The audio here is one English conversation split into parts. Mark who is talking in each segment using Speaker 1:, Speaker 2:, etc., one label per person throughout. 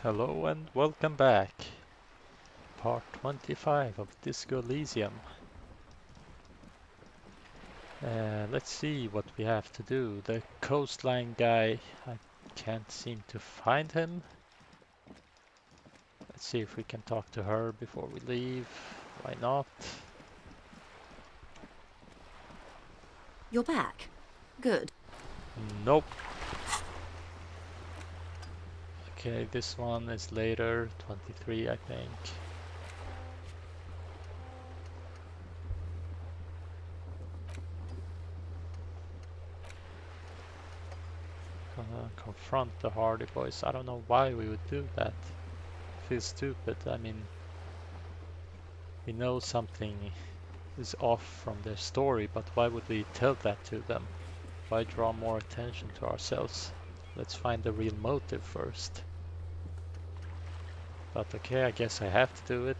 Speaker 1: Hello and welcome back. Part 25 of Disco Elysium. Let's see what we have to do. The coastline guy, I can't seem to find him. Let's see if we can talk to her before we leave. Why not?
Speaker 2: You're back. Good.
Speaker 1: Nope. Okay, this one is later, 23 I think. Gonna confront the Hardy Boys. I don't know why we would do that. Feels stupid. I mean, we know something is off from their story, but why would we tell that to them? Why draw more attention to ourselves? Let's find the real motive first. But okay, I guess I have to do it.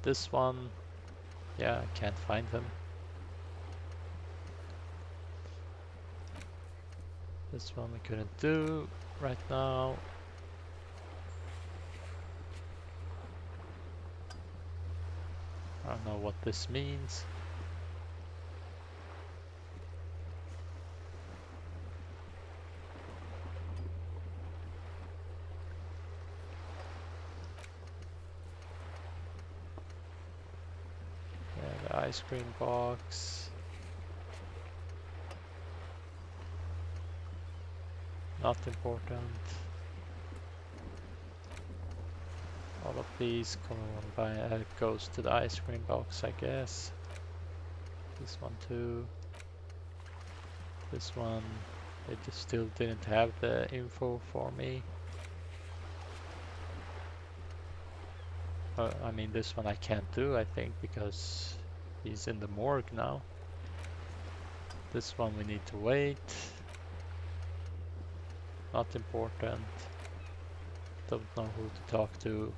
Speaker 1: This one, yeah, I can't find him. This one we couldn't do right now. I don't know what this means. Yeah, the ice cream box. Not important. All of these goes to the ice cream box, I guess. This one too. This one, it just still didn't have the info for me. I mean, this one I can't do, I think, because he's in the morgue now. This one we need to wait. Not important. Don't know who to talk to.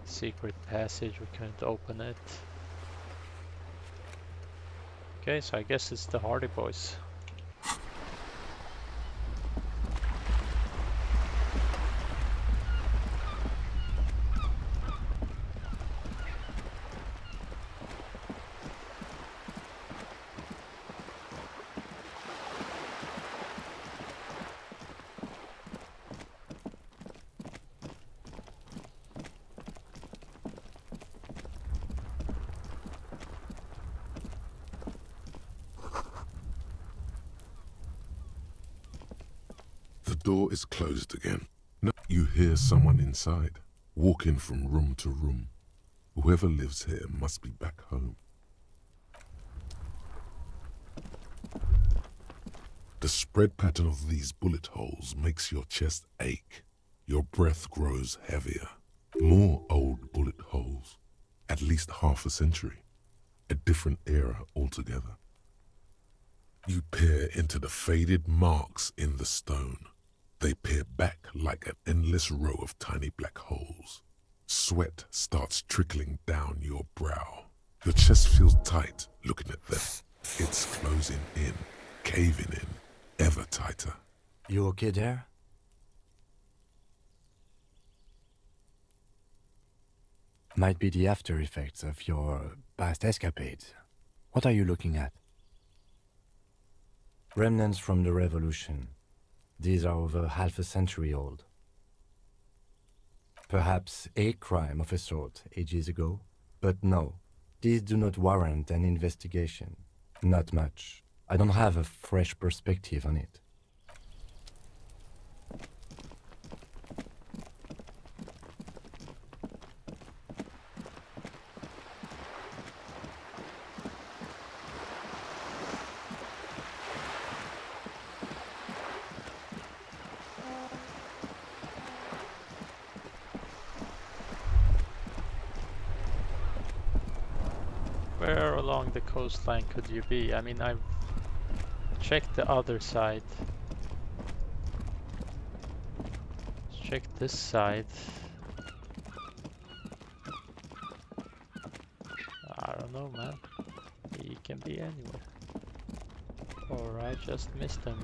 Speaker 1: Secret passage, we couldn't open it. Okay, so I guess it's the Hardy Boys.
Speaker 3: The door is closed again. Now you hear someone inside, walking from room to room. Whoever lives here must be back home. The spread pattern of these bullet holes makes your chest ache. Your breath grows heavier. More old bullet holes. At least half a century. A different era altogether. You peer into the faded marks in the stone. They peer back like an endless row of tiny black holes. Sweat starts trickling down your brow. Your chest feels tight looking at them. It's closing in, caving in, ever tighter.
Speaker 4: You okay there? Might be the after effects of your past escapades. What are you looking at? Remnants from the revolution. These are over half a century old. Perhaps a crime of a sort ages ago, but no, these do not warrant an investigation. Not much. I don't have a fresh perspective on it.
Speaker 1: Where along the coastline could you be? I mean, I've checked the other side. Let's check this side. I don't know, man. He can be anywhere. Or I just missed him.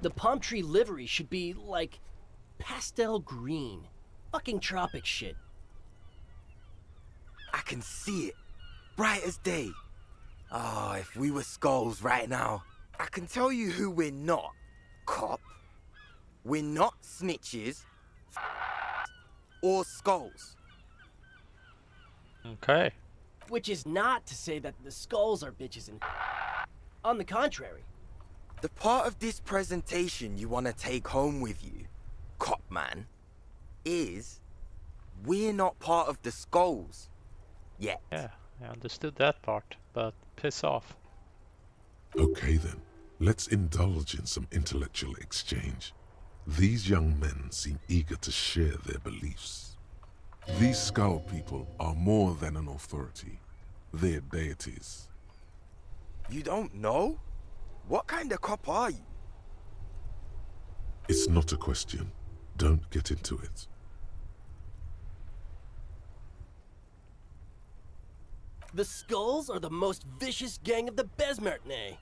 Speaker 5: The palm tree livery should be, like, pastel green. Fucking tropic shit.
Speaker 6: I can see it. Bright as day. Oh, if we were skulls right now. I can tell you who we're not. Cop. We're not snitches. Or skulls.
Speaker 1: Okay.
Speaker 5: Which is not to say that the skulls are bitches and on the contrary.
Speaker 6: The part of this presentation you want to take home with you, cop man, is we're not part of the skulls yet.
Speaker 1: Yeah, I understood that part, but piss off.
Speaker 3: Okay then, let's indulge in some intellectual exchange. These young men seem eager to share their beliefs. These skull people are more than an authority. They're deities.
Speaker 6: You don't know? What kind of cop are you?
Speaker 3: It's not a question. Don't get into it.
Speaker 5: The skulls are the most vicious gang of the Besmertne.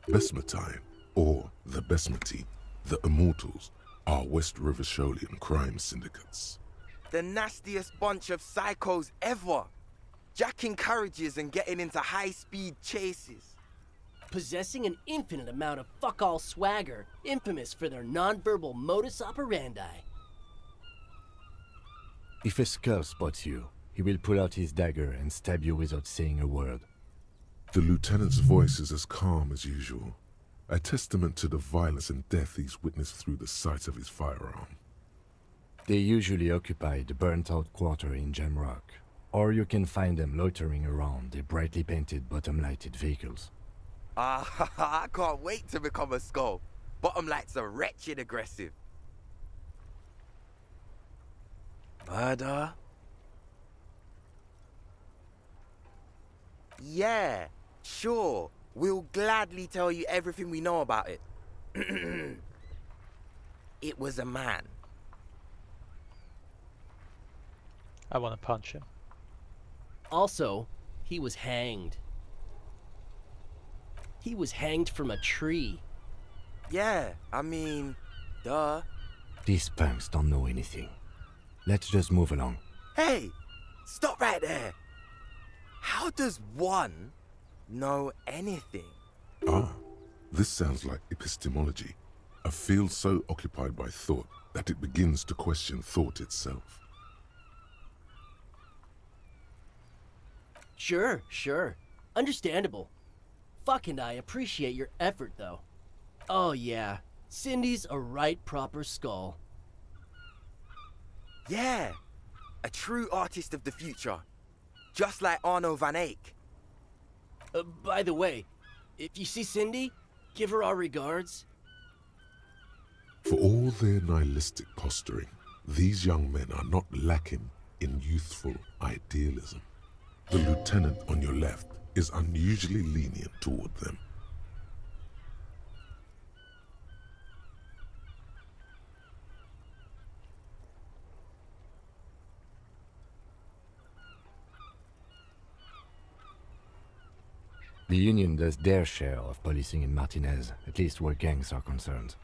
Speaker 3: Besmatine, or the Besmati, the Immortals, are West River Sholian crime syndicates.
Speaker 6: The nastiest bunch of psychos ever. Jacking carriages and getting into high-speed chases.
Speaker 5: Possessing an infinite amount of fuck-all swagger, infamous for their non-verbal modus operandi.
Speaker 4: If a skull spots you, he will pull out his dagger and stab you without saying a word.
Speaker 3: The lieutenant's voice is as calm as usual, a testament to the violence and death he's witnessed through the sight of his firearm.
Speaker 4: They usually occupy the burnt-out quarter in Jamrock, or you can find them loitering around their brightly painted bottom-lighted vehicles.
Speaker 6: I can't wait to become a skull. Bottom lights are wretched aggressive. Murder? Yeah, sure. We'll gladly tell you everything we know about it. It was a man.
Speaker 1: I want to punch him.
Speaker 5: Also, he was hanged. He was hanged from a tree.
Speaker 6: Yeah, I mean, duh.
Speaker 4: These punks don't know anything. Let's just move along.
Speaker 6: Hey, stop right there. How does one know anything?
Speaker 3: Ah, this sounds like epistemology, a field so occupied by thought that it begins to question thought itself.
Speaker 5: Sure. Understandable. Fucking I appreciate your effort, though. Oh yeah, Cindy's a right proper skull.
Speaker 6: Yeah, a true artist of the future. Just like Arno van Eyck.
Speaker 5: By the way, if you see Cindy, give her our regards.
Speaker 3: For all their nihilistic posturing, these young men are not lacking in youthful idealism. The lieutenant on your left is unusually lenient toward them.
Speaker 4: The Union does their share of policing in Martinez, at least where gangs are concerned.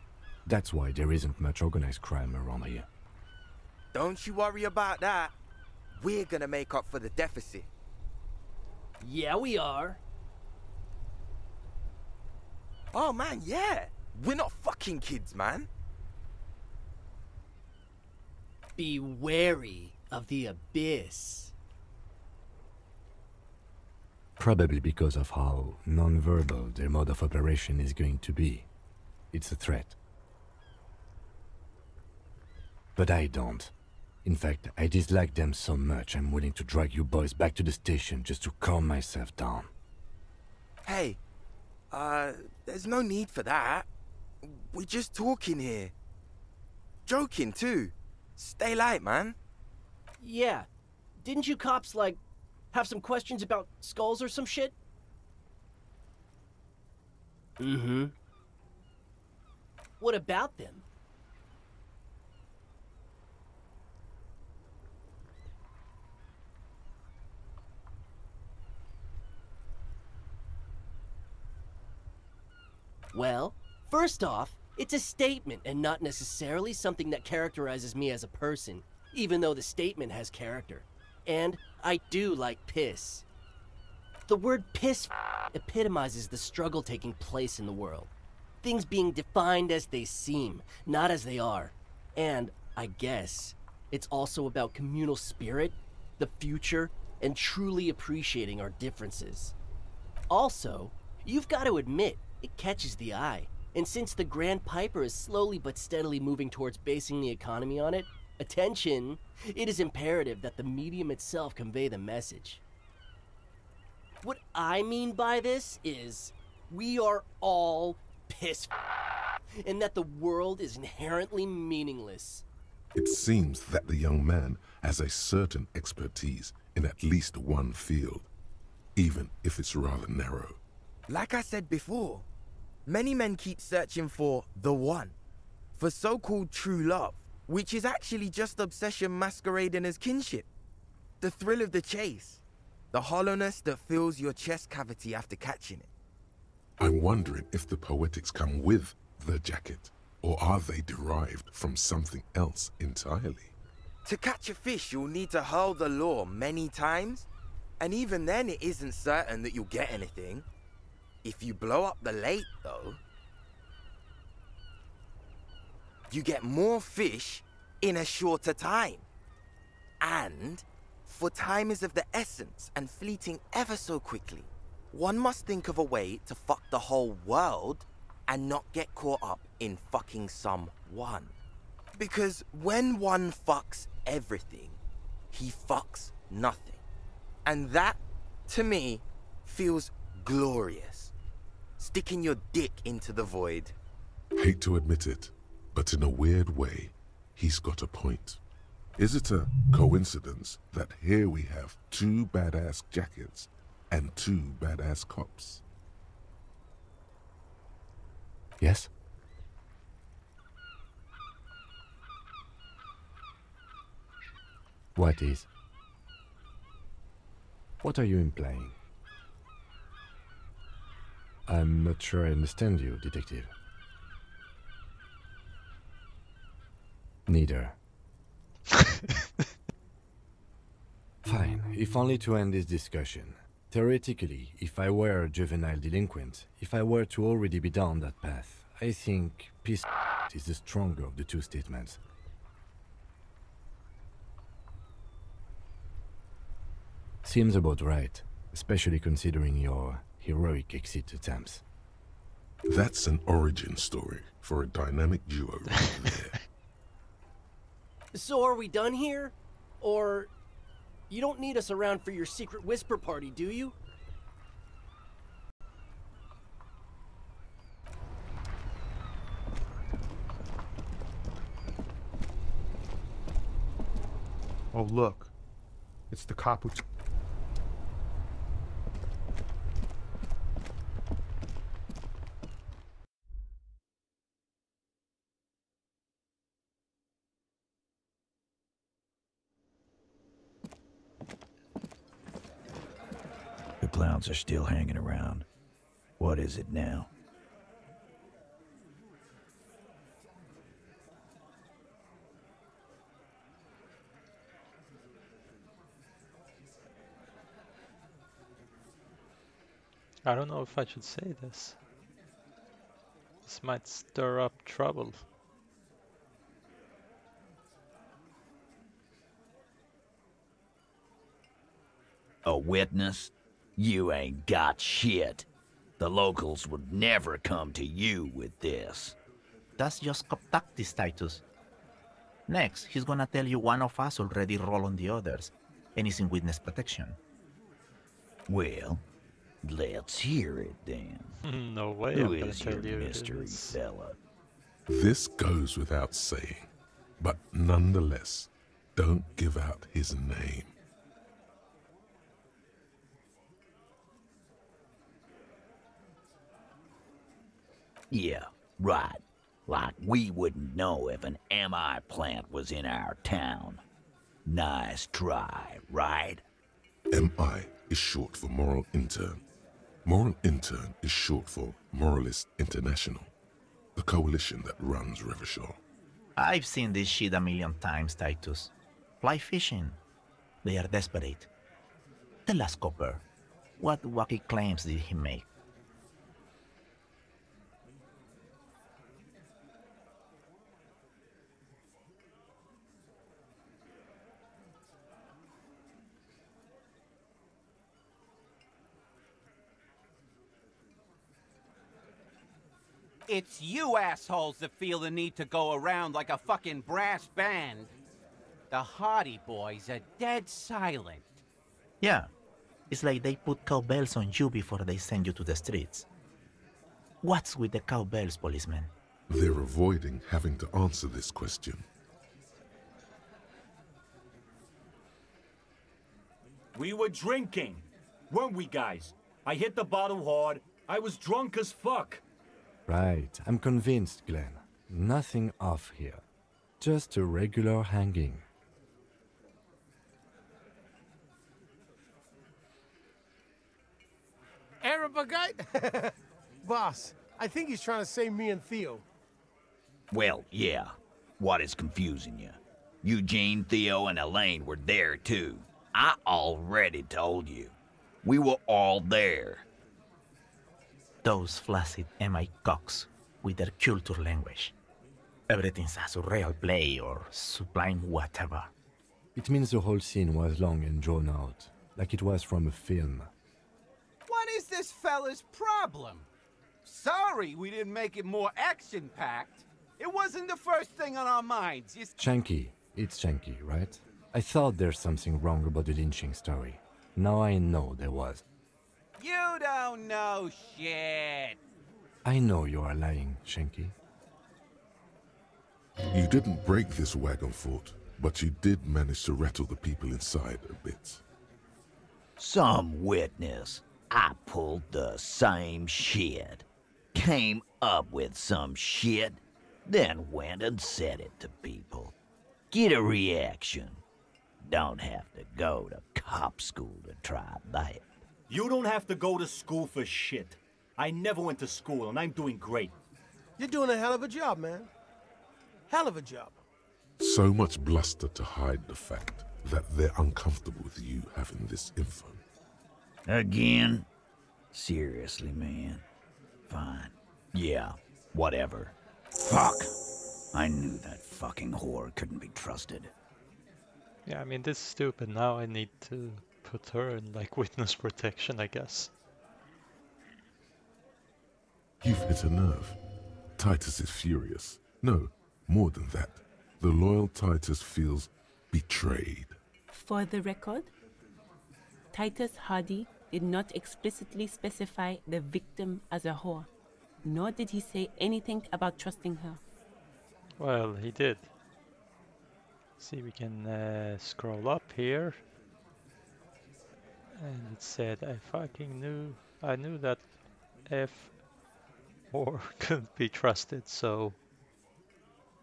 Speaker 4: That's why there isn't much organized crime around here.
Speaker 6: Don't you worry about that. We're gonna make up for the deficit.
Speaker 5: Yeah, we are.
Speaker 6: Oh man, yeah. We're not fucking kids, man.
Speaker 5: Be wary of the abyss.
Speaker 4: Probably because of how non-verbal their mode of operation is going to be. It's a threat. But I don't. In fact, I dislike them so much I'm willing to drag you boys back to the station just to calm myself down.
Speaker 6: Hey, there's no need for that. We're just talking here. Joking too. Stay light, man.
Speaker 5: Yeah. Didn't you cops, like, have some questions about skulls or some shit? Mm-hmm. What about them? Well, First off, it's a statement and not necessarily something that characterizes me as a person, even though the statement has character. And I do like piss. The word piss epitomizes the struggle taking place in the world. Things being defined as they seem, not as they are. And, I guess, it's also about communal spirit, the future, and truly appreciating our differences. Also, you've got to admit, it catches the eye. And since the Grand Piper is slowly but steadily moving towards basing the economy on it, attention, it is imperative that the medium itself convey the message. What I mean by this is, we are all piss and that the world is inherently meaningless.
Speaker 3: It seems that the young man has a certain expertise in at least one field, even if it's rather narrow.
Speaker 6: Like I said before, many men keep searching for the one, for so-called true love, which is actually just obsession masquerading as kinship. The thrill of the chase, the hollowness that fills your chest cavity after catching it.
Speaker 3: I'm wondering if the poetics come with the jacket, or are they derived from something else entirely?
Speaker 6: To catch a fish, you'll need to hurl the lure many times, and even then it isn't certain that you'll get anything. If you blow up the lake, though, you get more fish in a shorter time. And, for time is of the essence and fleeting ever so quickly, one must think of a way to fuck the whole world and not get caught up in fucking someone. Because when one fucks everything, he fucks nothing. And that, to me, feels glorious. Sticking your dick into the void.
Speaker 3: Hate to admit it, but in a weird way, he's got a point. Is it a coincidence that here we have two badass jackets and two badass cops?
Speaker 4: Yes? What is? What are you implying? I'm not sure I understand you, Detective. Neither. Fine, if only to end this discussion. Theoretically, if I were a juvenile delinquent, if I were to already be down that path, I think peace is the stronger of the two statements. Seems about right, especially considering your heroic exit attempts.
Speaker 3: That's an origin story for a dynamic duo right there.
Speaker 5: So are we done here? Or you don't need us around for your secret whisper party, do you?
Speaker 7: Oh, look. It's the cop who...
Speaker 8: The clowns are still hanging around. What is it now?
Speaker 1: I don't know if I should say this. This might stir up trouble.
Speaker 8: A witness? You ain't got shit. The locals would never come to you with this.
Speaker 9: That's just tactics, Titus. Next, he's gonna tell you one of us already rolled on the others, and is in witness protection.
Speaker 8: Well, let's hear it then.
Speaker 1: No way
Speaker 8: Who
Speaker 1: I'm gonna
Speaker 8: is your
Speaker 1: tell you
Speaker 8: mystery
Speaker 1: this.
Speaker 8: fella?
Speaker 3: This goes without saying, but nonetheless, don't give out his name.
Speaker 8: Yeah, right. Like we wouldn't know if an MI plant was in our town. Nice try, right?
Speaker 3: MI is short for Moral Intern. Moral Intern is short for Moralist International. The coalition that runs Revachol.
Speaker 9: I've seen this shit a million times, Titus. Fly fishing. They are desperate. Tell us, Copper, what wacky claims did he make?
Speaker 10: It's you assholes that feel the need to go around like a fucking brass band. The Hardy Boys are dead silent.
Speaker 9: Yeah, it's like they put cowbells on you before they send you to the streets. What's with the cowbells, policeman?
Speaker 3: They're avoiding having to answer this question.
Speaker 11: We were drinking, weren't we, guys? I hit the bottle hard. I was drunk as fuck.
Speaker 4: Right, I'm convinced, Glenn. Nothing off here. Just a regular hanging.
Speaker 12: Arabagite? Boss, I think he's trying to say me and Theo.
Speaker 8: Well, yeah. What is confusing you? Eugene, Theo, and Elaine were there too. I already told you. We were all there.
Speaker 9: Those flaccid MI cocks with their culture language. Everything's a surreal play or sublime whatever.
Speaker 4: It means the whole scene was long and drawn out, like it was from a film.
Speaker 10: What is this fella's problem? Sorry we didn't make it more action-packed. It wasn't the first thing on our minds.
Speaker 4: Shanky. It's Shanky, right? I thought there's something wrong about the lynching story. Now I know there was.
Speaker 10: You don't know shit.
Speaker 4: I know you are lying, Shanky.
Speaker 3: You didn't break this wagon fort, but you did manage to rattle the people inside a bit.
Speaker 8: Some witness. I pulled the same shit. Came up with some shit, then went and said it to people. Get a reaction. Don't have to go to cop school to try that.
Speaker 11: You don't have to go to school for shit. I never went to school, and I'm doing great.
Speaker 12: You're doing a hell of a job, man. Hell of a job.
Speaker 3: So much bluster to hide the fact that they're uncomfortable with you having this info.
Speaker 8: Again? Seriously, man. Fine. Yeah, whatever. Fuck! I knew that fucking whore couldn't be trusted.
Speaker 1: Yeah, I mean, this is stupid. Now I need to put her in, like, witness protection, I guess.
Speaker 3: You've hit a nerve. Titus is furious. No, more than that. The loyal Titus feels betrayed.
Speaker 13: For the record, Titus Hardy did not explicitly specify the victim as a whore, nor did he say anything about trusting her.
Speaker 1: Well, he did. See, we can scroll up here. And it said, I knew that F or couldn't be trusted, so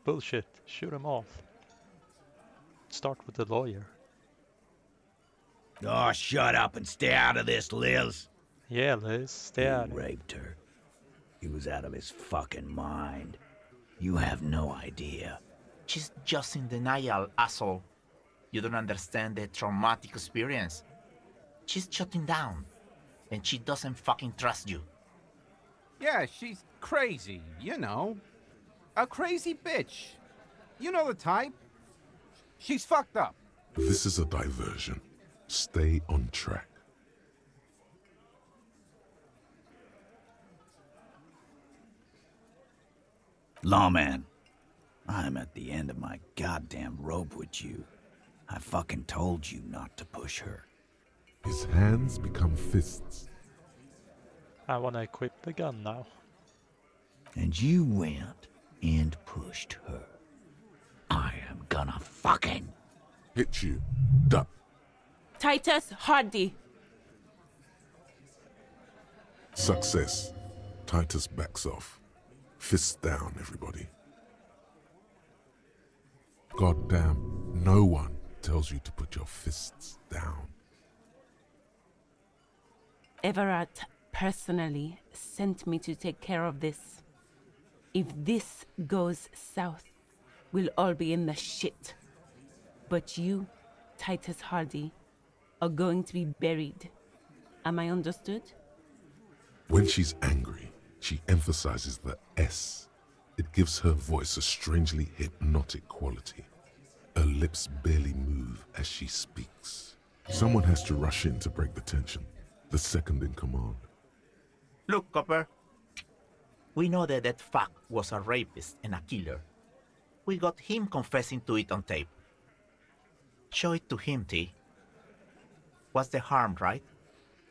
Speaker 1: bullshit, shoot them off. Start with the lawyer.
Speaker 8: Oh, shut up and stay out of this, Liz.
Speaker 1: Yeah, Liz, stay out.
Speaker 8: You raped her. He was out of his fucking mind. You have no idea.
Speaker 9: She's just in denial, asshole. You don't understand the traumatic experience. She's shutting down, and she doesn't fucking trust you.
Speaker 10: Yeah, she's crazy, you know. A crazy bitch. You know the type. She's fucked up.
Speaker 3: This is a diversion. Stay on track.
Speaker 8: Lawman, I'm at the end of my goddamn rope with you. I fucking told you not to push her.
Speaker 3: His hands become fists.
Speaker 1: I wanna equip the gun now.
Speaker 8: And you went and pushed her. I am gonna fucking
Speaker 3: hit you. Duck.
Speaker 13: Titus Hardy.
Speaker 3: Success. Titus backs off. Fists down, everybody. Goddamn, no one tells you to put your fists down.
Speaker 13: Everard personally sent me to take care of this. If this goes south, we'll all be in the shit. But you, Titus Hardy, are going to be buried. Am I understood?
Speaker 3: When she's angry, she emphasizes the S. It gives her voice a strangely hypnotic quality. Her lips barely move as she speaks. Someone has to rush in to break the tension. The second in command.
Speaker 9: Look, Copper. We know that that fuck was a rapist and a killer. We got him confessing to it on tape. Show it to him, T. What's the harm, right?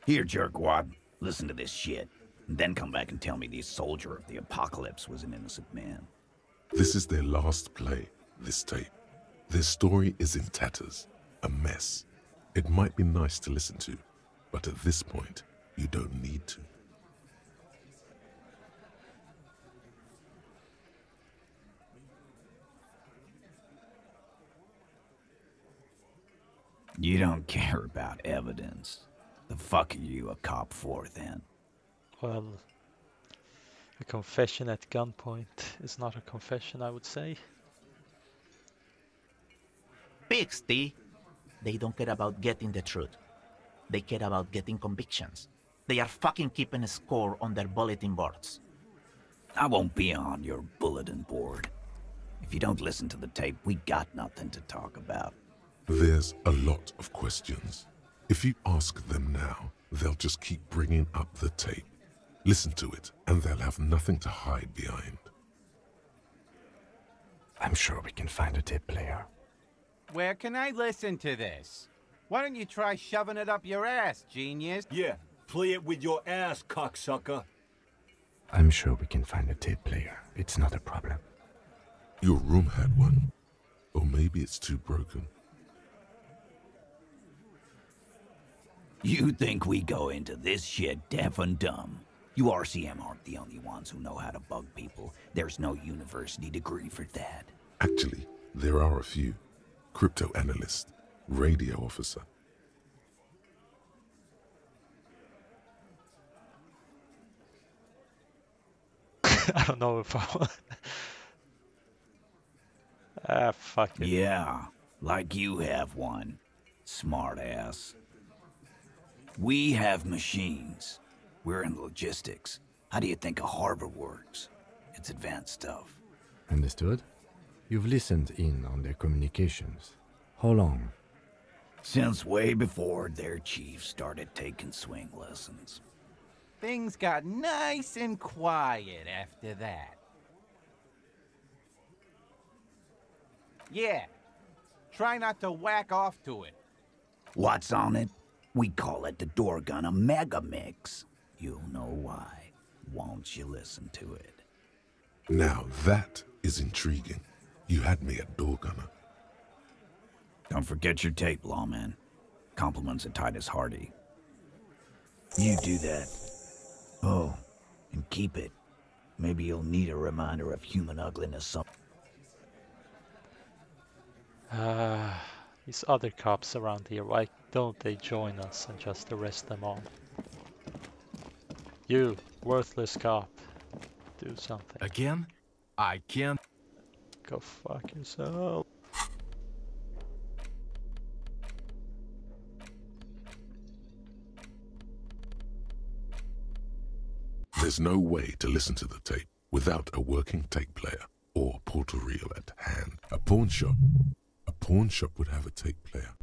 Speaker 8: Here, jerkwad, listen to this shit. And then come back and tell me the soldier of the apocalypse was an innocent man.
Speaker 3: This is their last play, this tape. Their story is in tatters, a mess. It might be nice to listen to, but at this point, you don't need to.
Speaker 8: You don't care about evidence. The fuck are you a cop for, then?
Speaker 1: Well, a confession at gunpoint is not a confession, I would say.
Speaker 9: Pigs, T. They don't care about getting the truth. They care about getting convictions. They are fucking keeping a score on their bulletin boards.
Speaker 8: I won't be on your bulletin board. If you don't listen to the tape, we got nothing to talk about.
Speaker 3: There's a lot of questions. If you ask them now, they'll just keep bringing up the tape. Listen to it, and they'll have nothing to hide behind.
Speaker 4: I'm sure we can find a tape player.
Speaker 10: Where can I listen to this? Why don't you try shoving it up your ass, genius?
Speaker 11: Yeah, play it with your ass, cocksucker.
Speaker 4: I'm sure we can find a tape player. It's not a problem.
Speaker 3: Your room had one. Or maybe it's too broken.
Speaker 8: You think we go into this shit deaf and dumb? You RCM aren't the only ones who know how to bug people. There's no university degree for that.
Speaker 3: Actually, there are a few. Crypto analyst, radio officer.
Speaker 1: I don't know if I fuck it.
Speaker 8: Yeah, like you have one. Smart ass. We have machines. We're in logistics. How do you think a harbor works? It's advanced stuff.
Speaker 4: Understood? You've listened in on their communications. How long?
Speaker 8: Since way before their chief started taking swing lessons.
Speaker 10: Things got nice and quiet after that. Yeah. Try not to whack off to it.
Speaker 8: What's on it? We call it the door gun a mega mix. You'll know why. Won't you listen to it?
Speaker 3: Now that is intriguing. You had me at door gunner.
Speaker 8: Don't forget your tape, lawman. Compliments of Titus Hardy. You do that. Oh, and keep it. Maybe you'll need a reminder of human ugliness some.
Speaker 1: These other cops around here, why don't they join us and just arrest them all? You, worthless cop, do something.
Speaker 14: Again? I can't.
Speaker 1: Go fuck yourself.
Speaker 3: There's no way to listen to the tape without a working tape player or portal reel at hand. A pawn shop would have a tape player.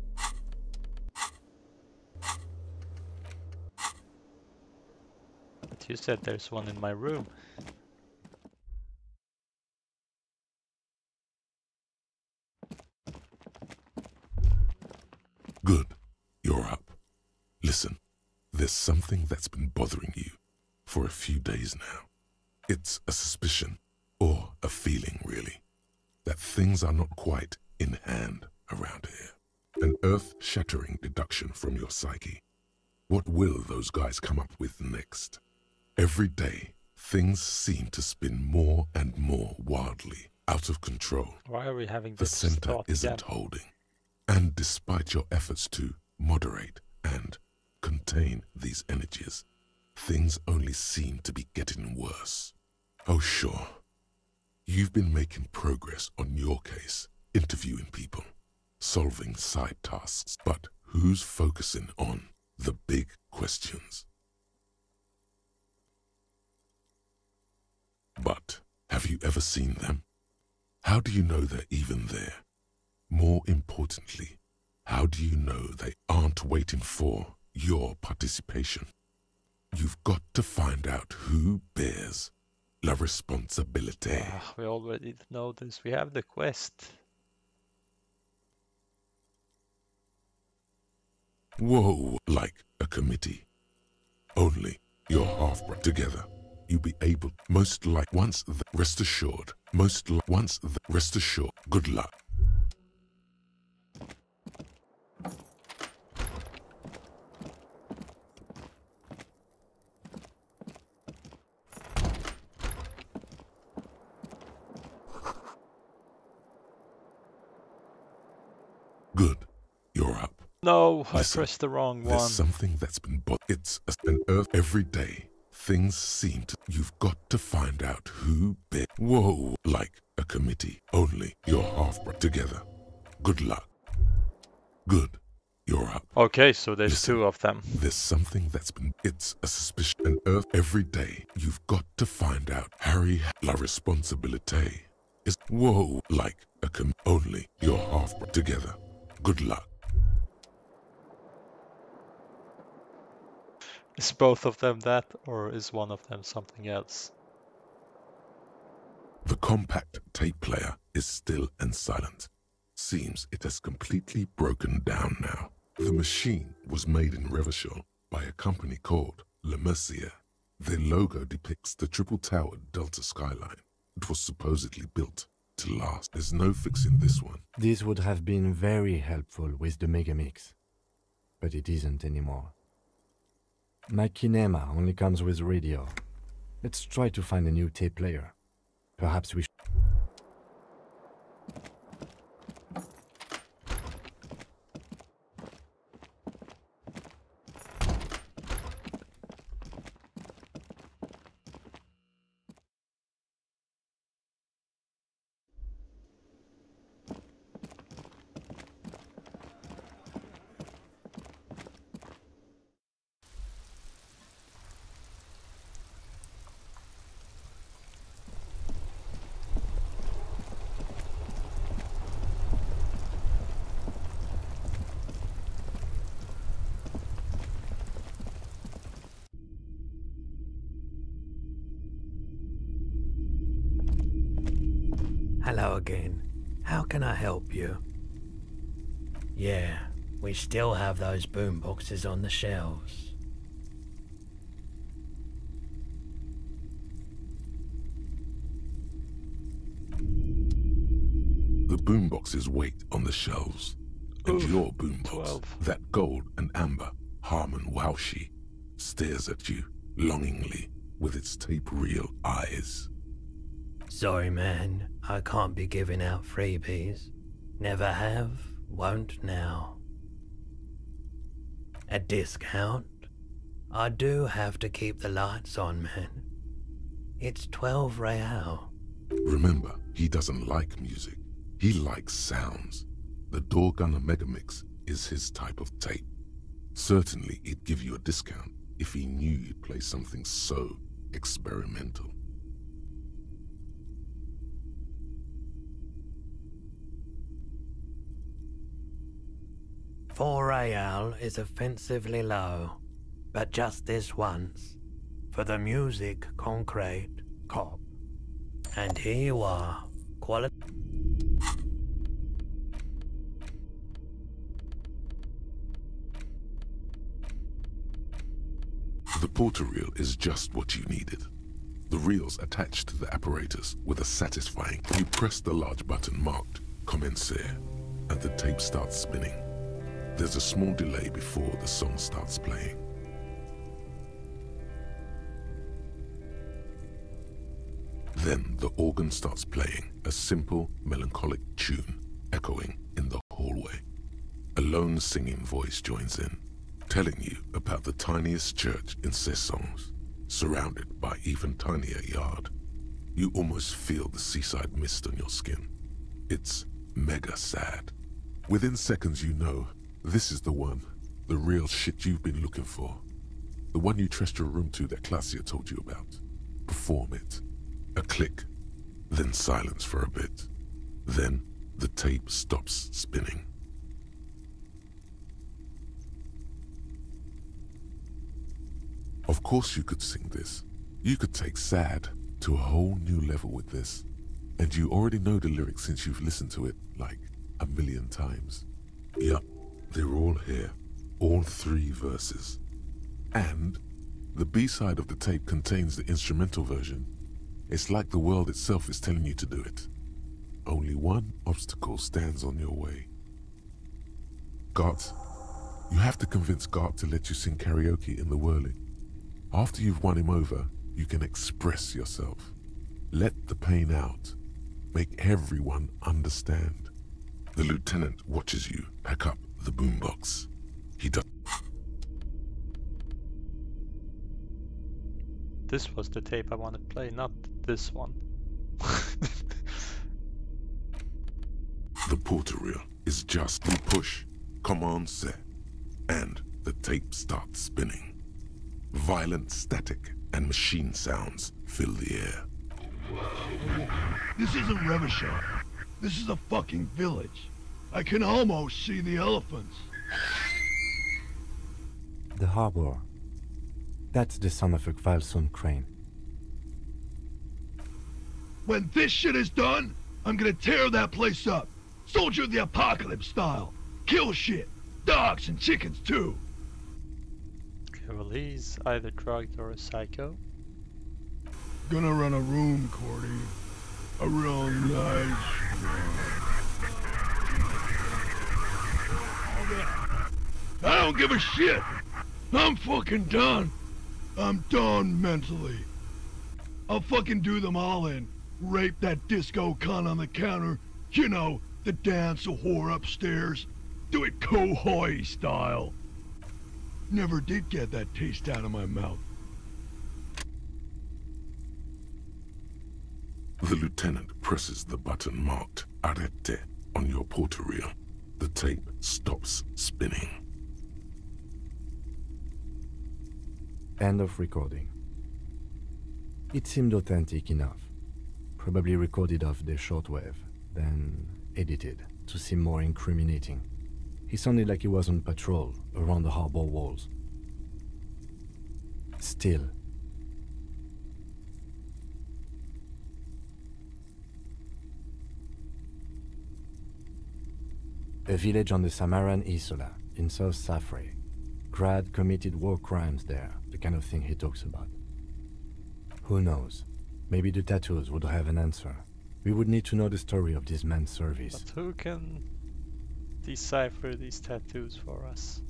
Speaker 1: But you said there's one in my room.
Speaker 3: Good. You're up. Listen, there's something that's been bothering you for a few days now. It's a suspicion, or a feeling really, that things are not quite in hand around here. An earth-shattering deduction from your psyche. What will those guys come up with next? Every day, things seem to spin more and more wildly, out of control.
Speaker 1: Why are we having
Speaker 3: The
Speaker 1: this
Speaker 3: center
Speaker 1: thought
Speaker 3: isn't
Speaker 1: again?
Speaker 3: holding. And despite your efforts to moderate and contain these energies, things only seem to be getting worse. Oh sure, You've been making progress on your case, interviewing people, solving side tasks, but who's focusing on the big questions? But have you ever seen them? How do you know they're even there? More importantly, how do you know they aren't waiting for your participation? You've got to find out who bears la responsabilité.
Speaker 1: We already know this. We have the quest.
Speaker 3: Whoa, like a committee. Only your half-brother together. You'll be able, most like once, rest assured, rest assured, good luck. Good, you're up.
Speaker 1: No,
Speaker 3: Listen,
Speaker 1: I pressed the wrong
Speaker 3: there's
Speaker 1: one.
Speaker 3: something that's been it's an earth every day. Things seem to, you've got to find out who bit. Whoa, like a committee. Only your half-brother together. Good luck. Good, you're up.
Speaker 1: Okay, so there's
Speaker 3: Listen,
Speaker 1: two of them.
Speaker 3: There's something that's been, it's a suspicion. An earth every day. You've got to find out. Harry, la responsabilité is, whoa, like a only your half-brother together. Good luck.
Speaker 1: Is both of them that, or is one of them something else?
Speaker 3: The compact tape player is still and silent. Seems it has completely broken down now. The machine was made in Revachol by a company called Elysium. Their logo depicts the triple-towered Delta skyline. It was supposedly built to last. There's no fixing this one.
Speaker 4: This would have been very helpful with the Megamix, but it isn't anymore. My Kinema only comes with radio. Let's try to find a new tape player. Perhaps we should.
Speaker 15: Hello again. How can I help you? Yeah, we still have those boomboxes on the shelves.
Speaker 3: The boomboxes wait on the shelves. And
Speaker 1: Oof,
Speaker 3: your boombox,
Speaker 1: 12.
Speaker 3: that gold and amber Harmon Waushi, stares at you longingly with its tape reel eyes.
Speaker 15: Sorry, man. I can't be giving out freebies. Never have, won't now. A discount? I do have to keep the lights on, man. It's 12 real.
Speaker 3: Remember, he doesn't like music. He likes sounds. The Doorgunner Megamix is his type of tape. Certainly, he'd give you a discount if he knew you'd play something so experimental.
Speaker 15: $4 is offensively low, but just this once. For the music, concrete, cop. And here you are, quality.
Speaker 3: The porter reel is just what you needed. The reel's attached to the apparatus with a satisfying. You press the large button marked Commencer, and the tape starts spinning. There's a small delay before the song starts playing. Then the organ starts playing a simple, melancholic tune echoing in the hallway. A lone singing voice joins in, telling you about the tiniest church in Cessons, surrounded by even tinier yard. You almost feel the seaside mist on your skin. It's mega sad. Within seconds you know, this is the one, the real shit you've been looking for. The one you trust your room to that Claudia told you about. Perform it. A click, then silence for a bit. Then the tape stops spinning. Of course you could sing this. You could take sad to a whole new level with this. And you already know the lyrics since you've listened to it like a million times. Yup, they're all here. All 3 verses. And the B-side of the tape contains the instrumental version. It's like the world itself is telling you to do it. Only one obstacle stands on your way. Gart, you have to convince Gart to let you sing karaoke in the whirling. After you've won him over, you can express yourself. Let the pain out. Make everyone understand. The lieutenant watches you pack up the boombox. He does.
Speaker 1: This was the tape I wanted to play, not this one.
Speaker 3: The porter reel is just you push, command set, and the tape starts spinning. Violent static and machine sounds fill the air.
Speaker 16: This isn't Revachol. This is a fucking village. I can almost see the elephants.
Speaker 4: The harbor. That's the sound of a Kvalson crane.
Speaker 16: When this shit is done, I'm gonna tear that place up. Soldier of the Apocalypse style. Kill shit. Dogs and chickens too.
Speaker 1: Okay, well, he's either drugged or a psycho.
Speaker 16: Gonna run a room, Cordy. A real nice I don't give a shit. I'm fucking done. I'm done mentally. I'll fucking do them all in. Rape that disco cunt on the counter. You know, the dance a whore upstairs. Do it Kohoi style. Never did get that taste out of my mouth.
Speaker 3: The lieutenant presses the button marked Arrête on your porter reel. The tape stops spinning.
Speaker 4: End of recording. It seemed authentic enough. Probably recorded off the shortwave, then edited to seem more incriminating. He sounded like he was on patrol around the harbor walls. Still. A village on the Samaran Isola, in South Safre. Grad committed war crimes there, the kind of thing he talks about. Who knows? Maybe the tattoos would have an answer. We would need to know the story of this man's service.
Speaker 1: But who can decipher these tattoos for us?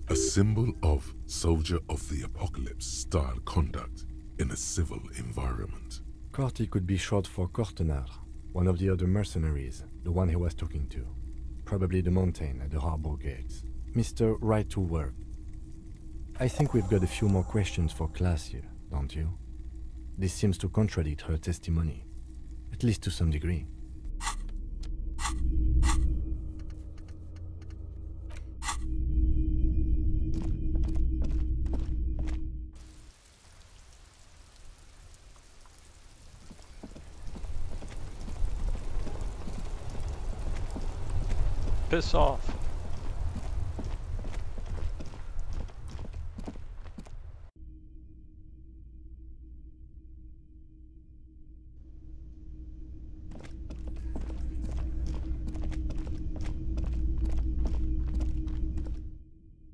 Speaker 3: A symbol of soldier of the apocalypse style conduct in a civil environment.
Speaker 4: Corty could be short for Cortenard, one of the other mercenaries, the one he was talking to. Probably the mountain at the harbor gates. Mr. Right to Work. I think we've got a few more questions for Claudia, don't you? This seems to contradict her testimony, at least to some degree.
Speaker 1: Piss off.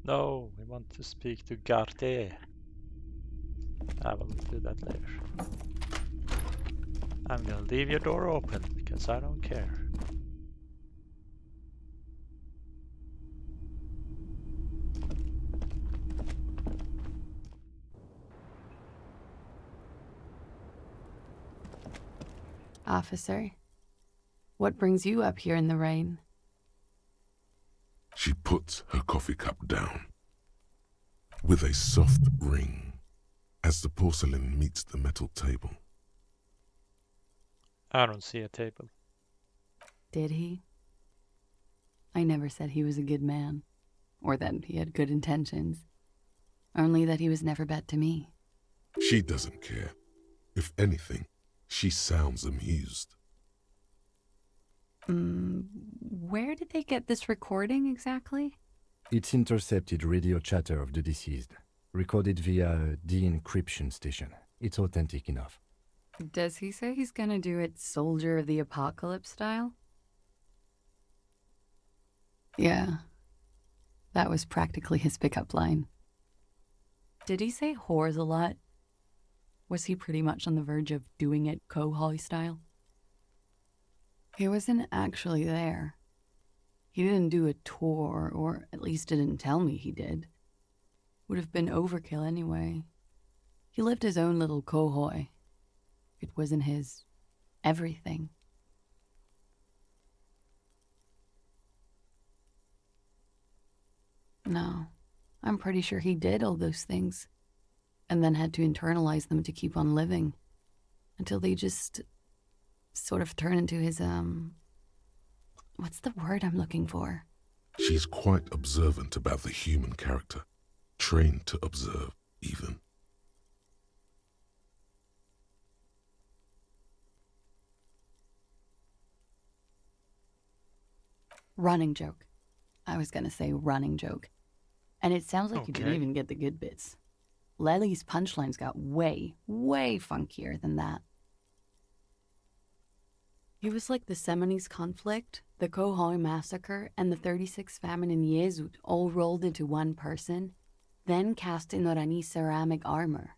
Speaker 1: No, we want to speak to Garte. I will do that later. I'm gonna leave your door open because I don't care.
Speaker 17: Officer, what brings you up here in the rain?
Speaker 3: She puts her coffee cup down with a soft ring as the porcelain meets the metal table.
Speaker 1: I don't see a table.
Speaker 17: Did he? I never said he was a good man, or that he had good intentions. Only that he was never bad to me.
Speaker 3: She doesn't care. If anything, she sounds amused.
Speaker 17: Where did they get this recording exactly?
Speaker 4: It's intercepted radio chatter of the deceased, recorded via a de-encryption station. It's authentic enough.
Speaker 17: Does he say he's gonna do it Soldier of the Apocalypse style? Yeah. That was practically his pickup line. Did he say whores a lot? Was he pretty much on the verge of doing it Kohoi style? He wasn't actually there. He didn't do a tour, or at least didn't tell me he did. Would have been overkill anyway. He lived his own little Kohoi. It wasn't his everything. No, I'm pretty sure he did all those things, and then had to internalize them to keep on living, until they just sort of turn into his, what's the word I'm looking for?
Speaker 3: She's quite observant about the human character, trained to observe, even.
Speaker 17: Running joke. I was gonna say running joke. And it sounds like you didn't
Speaker 1: Okay.
Speaker 17: even get the good bits. Lely's punchlines got way, way funkier than that. He was like the Seminese conflict, the Kohoi massacre, and the 36 famine in Yezut all rolled into one person, then cast in Orani ceramic armor,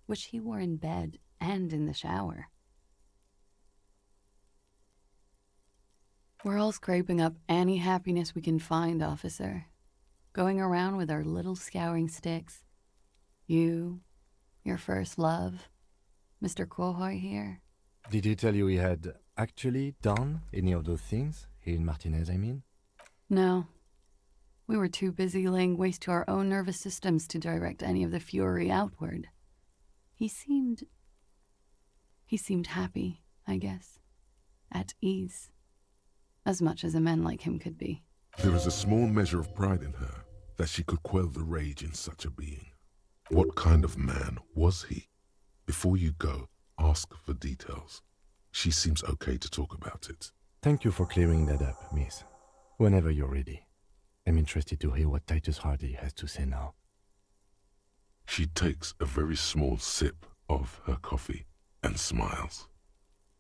Speaker 17: which he wore in bed and in the shower. We're all scraping up any happiness we can find, officer. Going around with our little scouring sticks. You, your first love, Mr. Kohoi here.
Speaker 4: Did he tell you he had actually done any of those things? He and Martinez, I mean?
Speaker 17: No. We were too busy laying waste to our own nervous systems to direct any of the fury outward. He seemed happy, I guess. At ease. As much as a man like him could be.
Speaker 3: There is a small measure of pride in her that she could quell the rage in such a being. What kind of man was he? Before you go, ask for details. She seems okay to talk about it.
Speaker 4: Thank you for clearing that up, miss. Whenever you're ready. I'm interested to hear what Titus Hardy has to say now.
Speaker 3: She takes a very small sip of her coffee and smiles.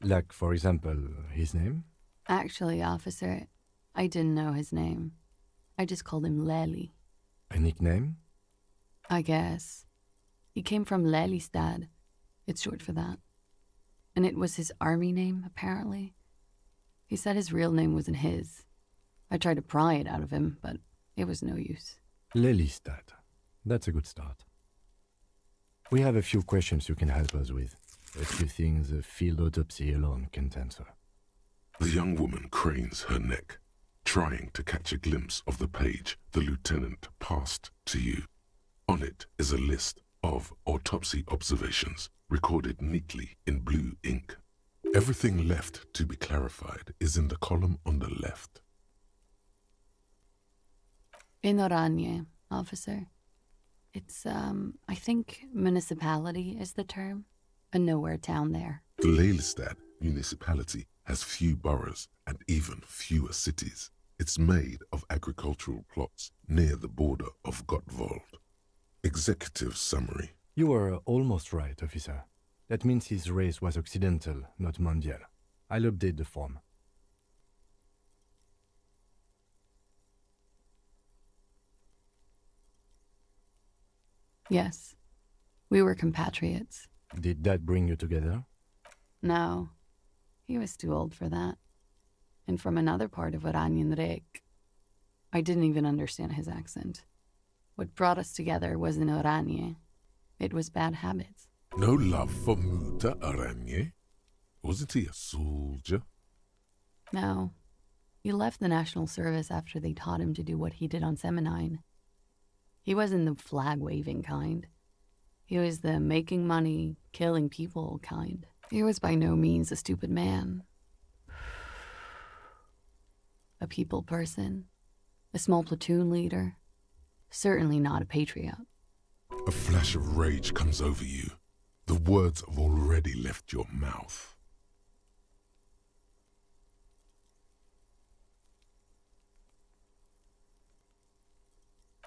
Speaker 4: Like, for example, his name?
Speaker 17: Actually, officer, I didn't know his name. I just called him Lely.
Speaker 4: A nickname?
Speaker 17: I guess. He came from Lelystad. It's short for that. And it was his army name, apparently. He said his real name wasn't his. I tried to pry it out of him, but it was no use.
Speaker 4: Lelystad. That's a good start. We have a few questions you can help us with. A few things a field autopsy alone can't answer.
Speaker 3: The young woman cranes her neck, trying to catch a glimpse of the page the lieutenant passed to you. On it is a list of autopsy observations recorded neatly in blue ink. Everything left to be clarified is in the column on the left.
Speaker 17: In Oranje, officer. It's, I think municipality is the term. A nowhere town there.
Speaker 3: The Lelystad municipality has few boroughs and even fewer cities. It's made of agricultural plots near the border of Gottwald. Executive summary.
Speaker 4: You were almost right, officer. That means his race was occidental, not mondial. I'll update the form.
Speaker 17: Yes. We were compatriots.
Speaker 4: Did that bring you together?
Speaker 17: No. He was too old for that. And from another part of Oranjenrek. I didn't even understand his accent. What brought us together wasn't Oranje. It was bad habits.
Speaker 3: No love for Muta Oranje? Wasn't he a soldier?
Speaker 17: No. He left the National Service after they taught him to do what he did on Seminine. He wasn't the flag-waving kind. He was the making money, killing people kind. He was by no means a stupid man. A people person, a small platoon leader, certainly not a patriot.
Speaker 3: A flash of rage comes over you. The words have already left your mouth.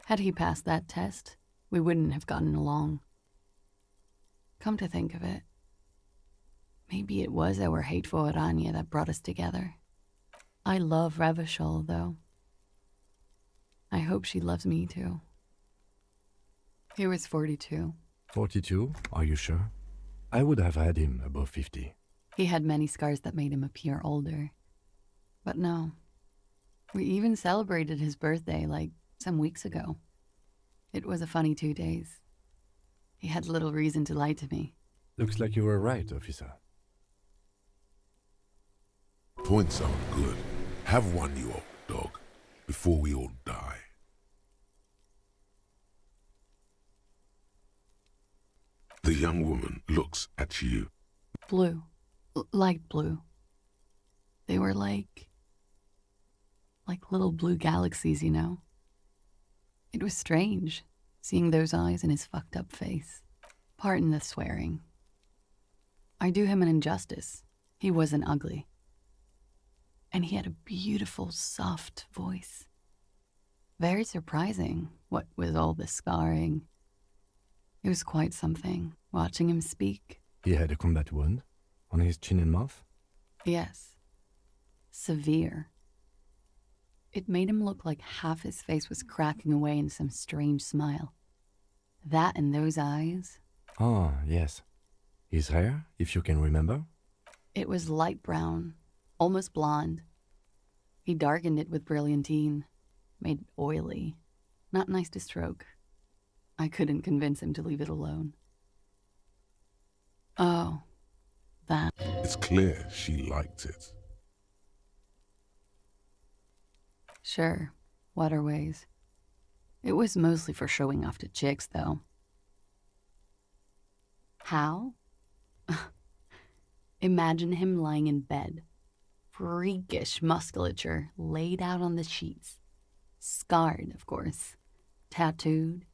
Speaker 17: Had he passed that test, we wouldn't have gotten along. Come to think of it, maybe it was our hate for Orania that brought us together. I love Revachol, though. I hope she loves me, too. He was 42.
Speaker 4: 42? Are you sure? I would have had him above 50.
Speaker 17: He had many scars that made him appear older. But no. We even celebrated his birthday, like, some weeks ago. It was a funny 2 days. He had little reason to lie to me.
Speaker 4: Looks like you were right, officer.
Speaker 3: Points aren't good. Have one, you old dog, before we all die. The young woman looks at you.
Speaker 17: Blue. Light blue. They were like little blue galaxies, you know? It was strange, seeing those eyes in his fucked up face. Pardon the swearing. I do him an injustice. He wasn't ugly. And he had a beautiful, soft voice. Very surprising, what with all the scarring. It was quite something, watching him speak.
Speaker 4: He had a combat wound on his chin and mouth?
Speaker 17: Yes. Severe. It made him look like half his face was cracking away in some strange smile. That and those eyes.
Speaker 4: Ah, yes. His hair, if you can remember?
Speaker 17: It was light brown, almost blonde. He darkened it with brilliantine, made it oily. Not nice to stroke. I couldn't convince him to leave it alone. Oh, that.
Speaker 3: It's clear she liked it.
Speaker 17: Sure, waterways. It was mostly for showing off to chicks, though. How? Imagine him lying in bed. Freakish musculature laid out on the sheets. Scarred, of course. Tattooed.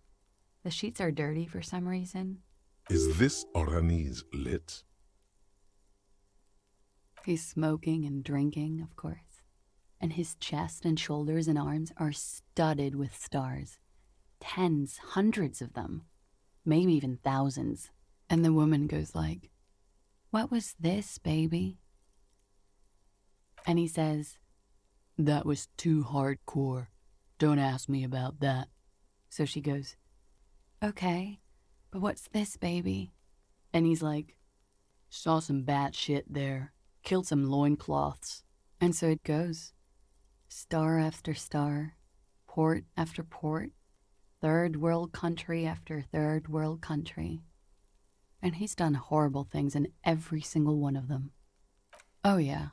Speaker 17: The sheets are dirty for some reason.
Speaker 3: Is this Orani's lit?
Speaker 17: He's smoking and drinking, of course. And his chest and shoulders and arms are studded with stars. Tens, hundreds of them. Maybe even thousands. And the woman goes like, "What was this, baby?" And he says, "That was too hardcore. Don't ask me about that." So she goes, "Okay, but what's this, baby?" And he's like, "Saw some bat shit there. Killed some loincloths." And so it goes. Star after star, port after port, third world country after third world country. And he's done horrible things in every single one of them. Oh yeah.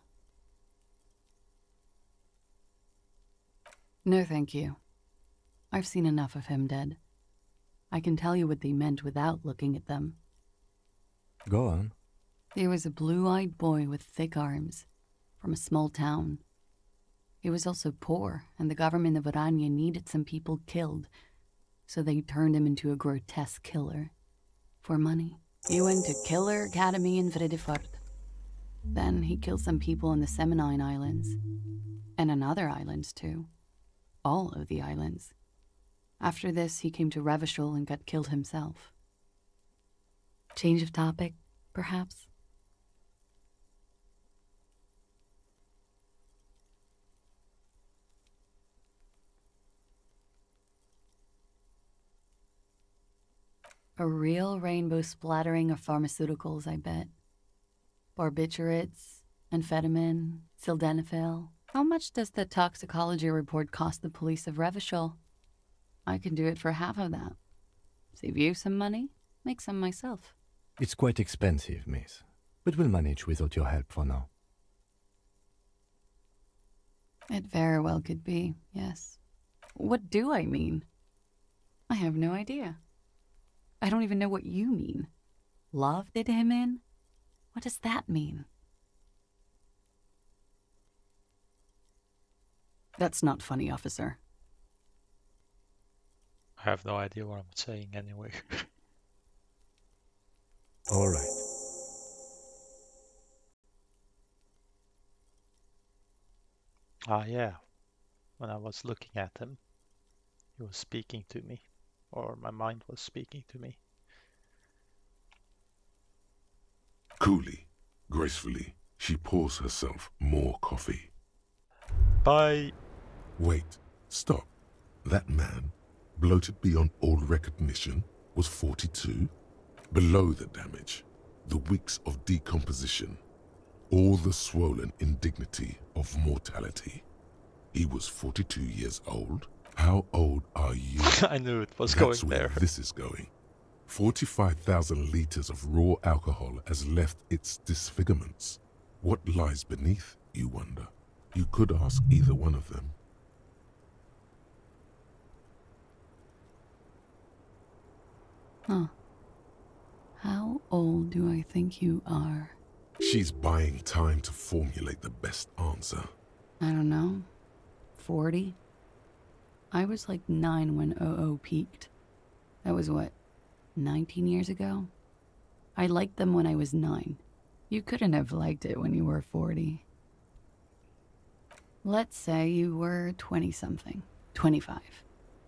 Speaker 17: No thank you. I've seen enough of him dead. I can tell you what they meant without looking at them.
Speaker 4: Go on.
Speaker 17: He was a blue-eyed boy with thick arms, from a small town. He was also poor, and the government of Orania needed some people killed, so they turned him into a grotesque killer. For money. He went to Killer Academy in Vredefort. Then he killed some people in the Seminine Islands. And on other islands, too. All of the islands. After this, he came to Revachol and got killed himself. Change of topic, perhaps? A real rainbow splattering of pharmaceuticals, I bet. Barbiturates, amphetamine, sildenafil. How much does the toxicology report cost the police of Revachol? I can do it for half of that. Save you some money, make some myself.
Speaker 4: It's quite expensive, miss, but we'll manage without your help for now.
Speaker 17: It very well could be, yes. What do I mean? I have no idea. I don't even know what you mean. Love did him in? What does that mean? That's not funny, officer.
Speaker 1: I have no idea what I'm saying anyway.
Speaker 4: All right.
Speaker 1: Ah, yeah. When I was looking at him, he was speaking to me. Or my mind was speaking to me.
Speaker 3: Coolly, gracefully, she pours herself more coffee.
Speaker 1: Bye.
Speaker 3: Wait, stop. That man, bloated beyond all recognition, was 42? Below the damage, the weeks of decomposition, all the swollen indignity of mortality. He was 42 years old? How old are you?
Speaker 1: I knew it was
Speaker 3: That's
Speaker 1: going
Speaker 3: where
Speaker 1: there.
Speaker 3: this is going. 45,000 liters of raw alcohol has left its disfigurements. What lies beneath, you wonder? You could ask either one of them.
Speaker 17: Huh. How old do I think you are?
Speaker 3: She's buying time to formulate the best answer.
Speaker 17: I don't know. 40? I was like 9 when OO peaked. That was what, 19 years ago? I liked them when I was 9. You couldn't have liked it when you were 40. Let's say you were 20-something. 25.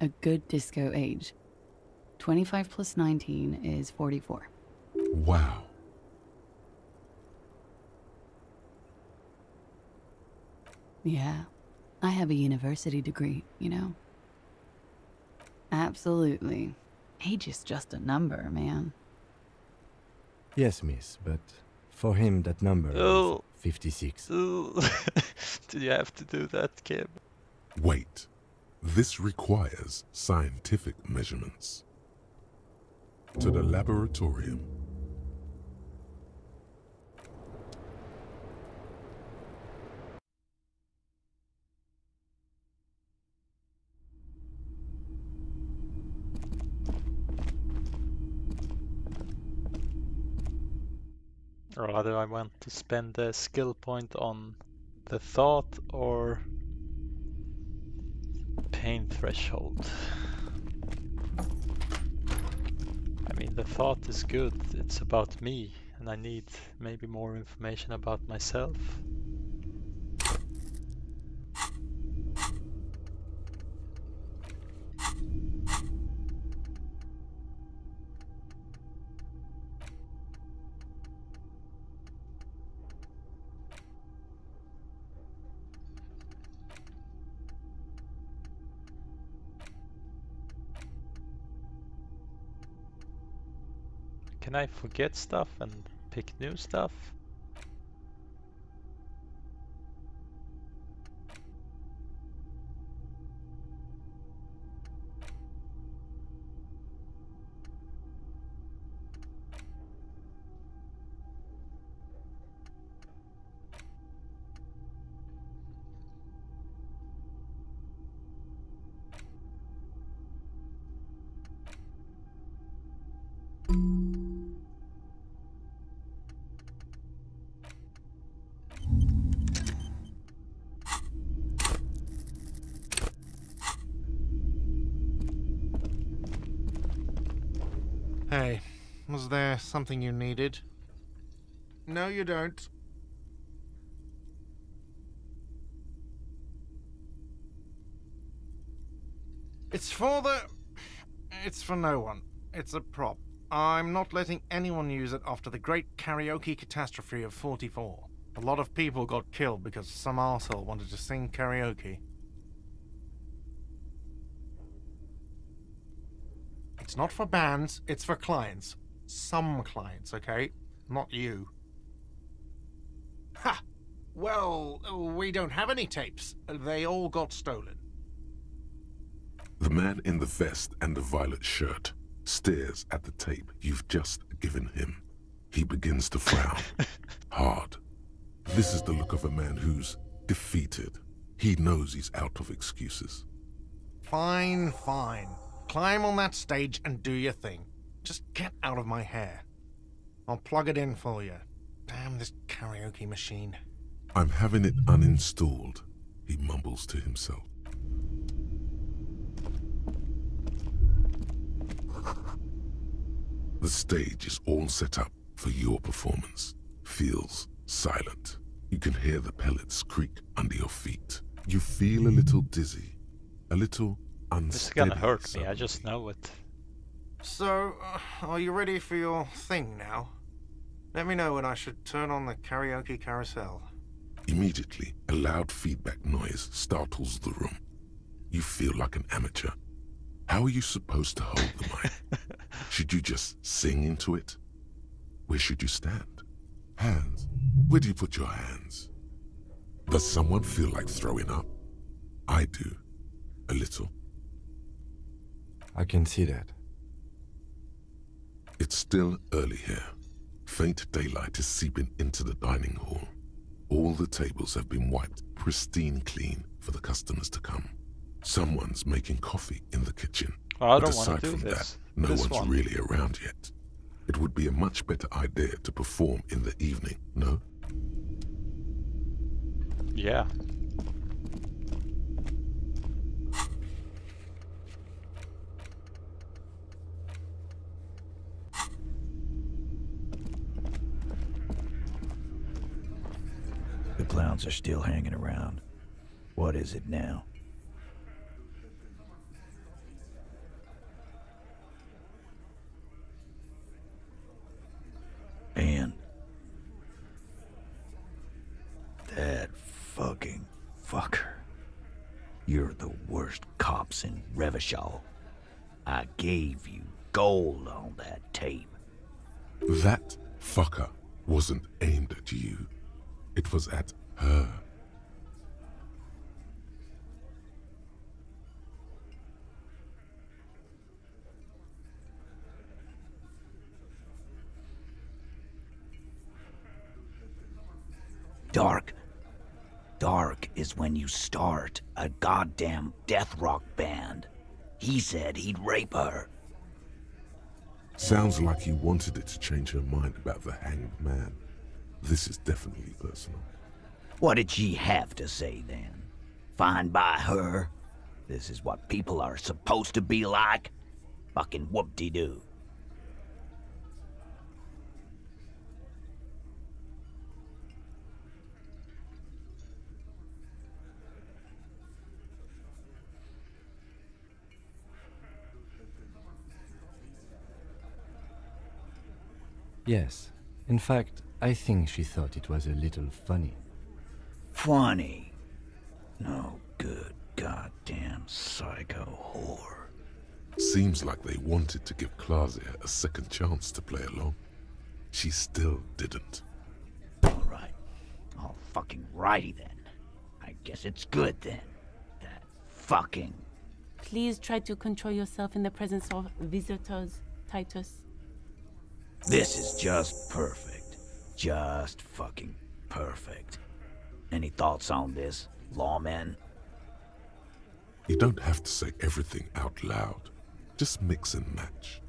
Speaker 17: A good disco age. 25 plus 19 is 44.
Speaker 3: Wow.
Speaker 17: Yeah, I have a university degree, you know? Absolutely. Age is just a number, man.
Speaker 4: Yes, miss, but for him that number
Speaker 1: Oh.
Speaker 4: is 56.
Speaker 1: Did you have to do that, Kim?
Speaker 3: Wait. This requires scientific measurements. To the laboratorium.
Speaker 1: Or rather, I want to spend the skill point on the thought or pain threshold. I mean, the thought is good. It's about me, and I need maybe more information about myself. Can I forget stuff and pick new stuff?
Speaker 12: Hey, was there something you needed? No, you don't. It's for no one. It's a prop. I'm not letting anyone use it after the great karaoke catastrophe of 44. A lot of people got killed because some arsehole wanted to sing karaoke. It's not for bands, it's for clients. Some clients, okay? Not you. Ha! Well, we don't have any tapes. They all got stolen.
Speaker 3: The man in the vest and the violet shirt stares at the tape you've just given him. He begins to frown. Hard. This is the look of a man who's defeated. He knows he's out of excuses.
Speaker 12: Fine, fine. Climb on that stage and do your thing. Just get out of my hair. I'll plug it in for you. Damn this karaoke machine.
Speaker 3: I'm having it uninstalled, he mumbles to himself. The stage is all set up for your performance. Feels silent. You can hear the pellets creak under your feet. You feel a little dizzy, a little unsteady.
Speaker 1: This is gonna hurt me, I just know it.
Speaker 12: So, are you ready for your thing now? Let me know when I should turn on the karaoke carousel.
Speaker 3: Immediately, a loud feedback noise startles the room. You feel like an amateur. How are you supposed to hold the mic? Should you just sing into it? Where should you stand? Hands. Where do you put your hands? Does someone feel like throwing up? I do. A little.
Speaker 4: I can see that.
Speaker 3: It's still early here. Faint daylight is seeping into the dining hall. All the tables have been wiped pristine clean for the customers to come. Someone's making coffee in the kitchen.
Speaker 1: Well, I
Speaker 3: but
Speaker 1: don't want
Speaker 3: aside
Speaker 1: to do
Speaker 3: from
Speaker 1: this.
Speaker 3: that, no
Speaker 1: This
Speaker 3: one's
Speaker 1: one.
Speaker 3: really around yet. It would be a much better idea to perform in the evening, no?
Speaker 1: Yeah.
Speaker 8: The clowns are still hanging around. What is it now? And that fucking fucker. You're the worst cops in Revachol. I gave you gold on that tape.
Speaker 3: That fucker wasn't aimed at you. It was at her.
Speaker 8: Dark. Dark is when you start a goddamn death rock band. He said he'd rape her.
Speaker 3: Sounds like he wanted it to change her mind about the hanged man. This is definitely personal.
Speaker 8: What did she have to say then? Fine by her? This is what people are supposed to be like? Fucking whoop-de-doo.
Speaker 4: Yes. In fact, I think she thought it was a little funny.
Speaker 8: Funny? No good goddamn psycho whore.
Speaker 3: Seems like they wanted to give Claudia a second chance to play along. She still didn't.
Speaker 8: Alright. All fucking righty then. I guess it's good then. That fucking...
Speaker 13: Please try to control yourself in the presence of visitors, Titus.
Speaker 8: This is just perfect. Just fucking perfect. Any thoughts on this, lawman?
Speaker 3: You don't have to say everything out loud. Just mix and match.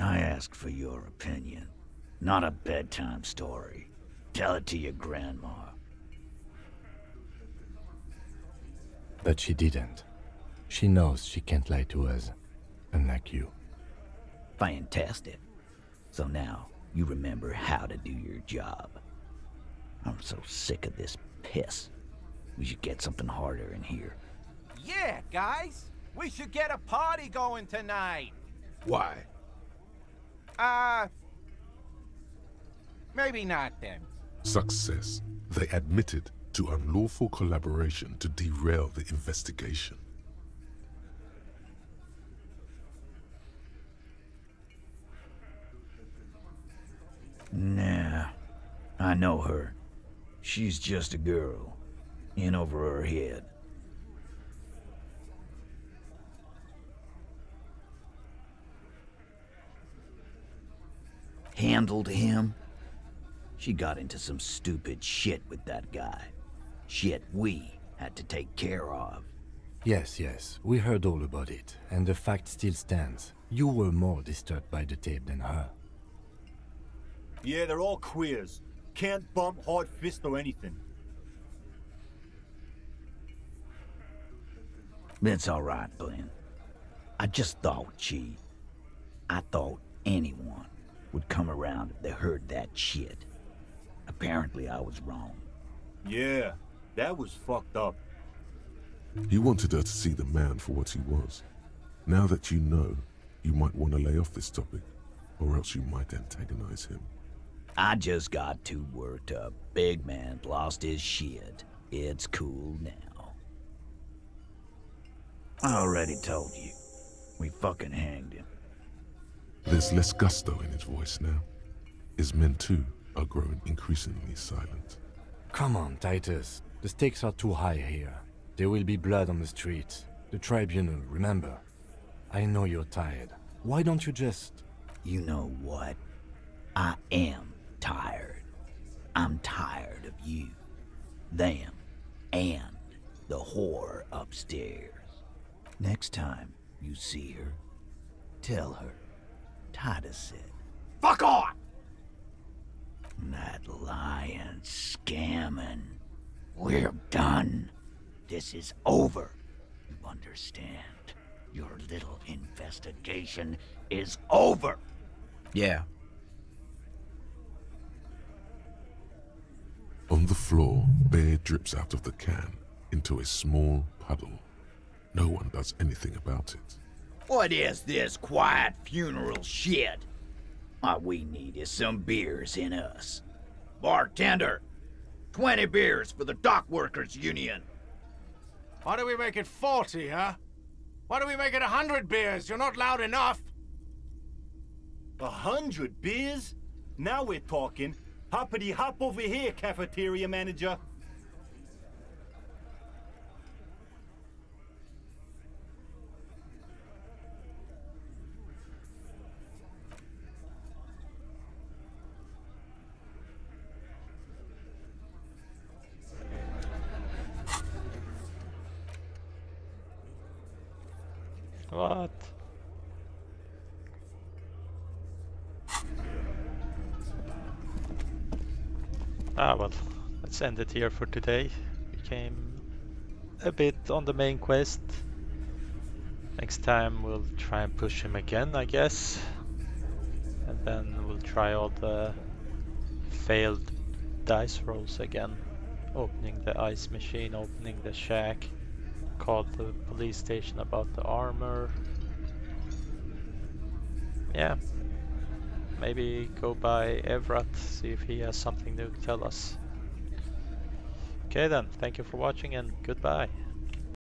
Speaker 8: I ask for your opinion, not a bedtime story. Tell it to your grandma.
Speaker 4: But she didn't. She knows she can't lie to us, unlike you.
Speaker 8: Fantastic. So now, you remember how to do your job. I'm so sick of this piss. We should get something harder in here.
Speaker 10: Yeah, guys. We should get a party going tonight.
Speaker 16: Why?
Speaker 10: Maybe not then.
Speaker 3: Success. They admitted to unlawful collaboration to derail the investigation.
Speaker 8: Nah, I know her. She's just a girl. In over her head. handled him? She got into some stupid shit with that guy. Shit we had to take care of.
Speaker 4: Yes, yes, we heard all about it, and the fact still stands. You were more disturbed by the tape than her.
Speaker 11: Yeah, they're all queers. Can't bump, hard fist, or anything.
Speaker 8: It's all right, Glenn. I just thought I thought anyone would come around if they heard that shit. Apparently I was wrong.
Speaker 11: Yeah, that was fucked up.
Speaker 3: He wanted her to see the man for what he was. Now that you know, you might want to lay off this topic, or else you might antagonize him.
Speaker 8: I just got too worked up. Big man lost his shit. It's cool now. I already told you. We fucking hanged him.
Speaker 3: There's less gusto in his voice now. His men too are growing increasingly silent.
Speaker 4: Come on, Titus. The stakes are too high here. There will be blood on the streets. The tribunal, remember. I know you're tired. Why don't you just...
Speaker 8: You know what? I am tired. I'm tired of you, them, and the whore upstairs. Next time you see her, tell her Titus said, "Fuck on!" That lying, scamming. We're done. This is over. You understand? Your little investigation is over.
Speaker 15: Yeah.
Speaker 3: On the floor, beer drips out of the can into a small puddle. No one does anything about it.
Speaker 8: What is this quiet funeral shit? All we need is some beers in us. Bartender, 20 beers for the Dock Workers Union.
Speaker 12: Why do we make it 40, huh? Why do we make it 100 beers? You're not loud enough.
Speaker 11: 100 beers? Now we're talking. Hoppity hop over here, cafeteria manager.
Speaker 1: What? Ah, well, let's end it here for today. We came a bit on the main quest. Next time we'll try and push him again, I guess. And then we'll try all the failed dice rolls again. Opening the ice machine, opening the shack. Called the police station about the armor. Yeah. Maybe go by Evrat, see if he has something new to tell us. Okay then, thank you for watching and goodbye.